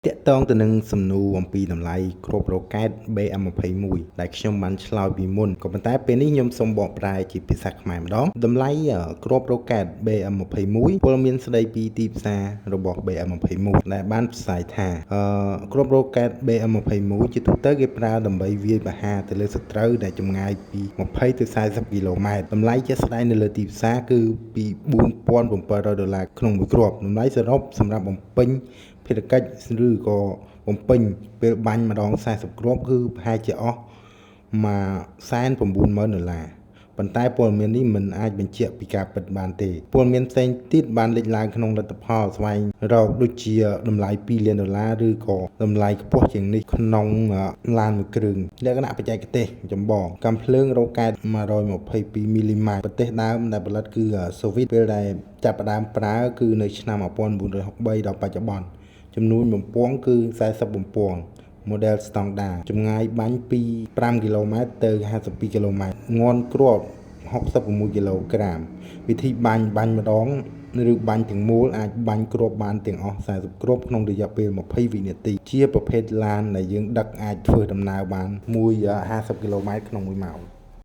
តាក់ទងទៅនឹងសំណួរអំពីតម្លៃគ្រាប់រ៉ុកកែត BM21 ដែលខ្ញុំបានឆ្លើយពីមុនក៏ប៉ុន្តែពេលនេះខ្ញុំសូមបកប្រែជាភាសាខ្មែរម្ដងតម្លៃគ្រាប់រ៉ុកកែត BM21 ពលមានស្ដីពីទីផ្សាររបស់ BM21 ដែលបានផ្សាយថាគ្រាប់រ៉ុកកែត BM21 ជាទូទៅគេប្រើដើម្បីវាយប្រហារទៅលើសត្រូវដែលចម្ងាយពី20ទៅ40គីឡូម៉ែត្រតម្លៃជាក់ស្ដែងនៅលើទីផ្សារគឺពី$4,700ក្នុងមួយគ្រាប់តម្លៃសរុបសម្រាប់បំពេញភារកិច្ចឬក៏បំពេញពេលបាញ់ម្ដង40គ្រាប់គឺប្រហែលជាអស់$190,000ប៉ុន្តែព័ត៌មាននេះមិនអាចបញ្ជាក់ពីការពិតបានទេព័ត៌មានផ្សេងទៀតបានលេចឡើងក្នុងលទ្ធផលស្វែងរកដូចជាតម្លៃ$2លានឬក៏តម្លៃខ្ពស់ជាងនេះក្នុងឡានមួយគ្រឿងលក្ខណៈបច្ចេកទេសចម្បងកាំភ្លើងរ៉ុកកែត122មីលីម៉ែត្រប្រទេសដើមដែលផលិតគឺសូវីតពេលដែលចាប់ផ្ដើមប្រើគឺនៅឆ្នាំ1963ដល់បច្ចុប្បន្នចំនួនបំពង់គឺ40បំពង់ model standard ចម្ងាយបាញ់ពី5គីឡូម៉ែត្រទៅ52គីឡូម៉ែត្រងាន់គ្រាប់66គីឡូក្រាមវិធីបាញ់ម្ដងឬបាញ់ទាំងមូលអាចបាញ់គ្រាប់បានទាំងអស់40គ្រាប់ក្នុងរយៈពេល20វិនាទីជាប្រភេទឡានដែលយើងដឹកអាចធ្វើដំណើរបាន50គីឡូម៉ែត្រក្នុង1ម៉ោង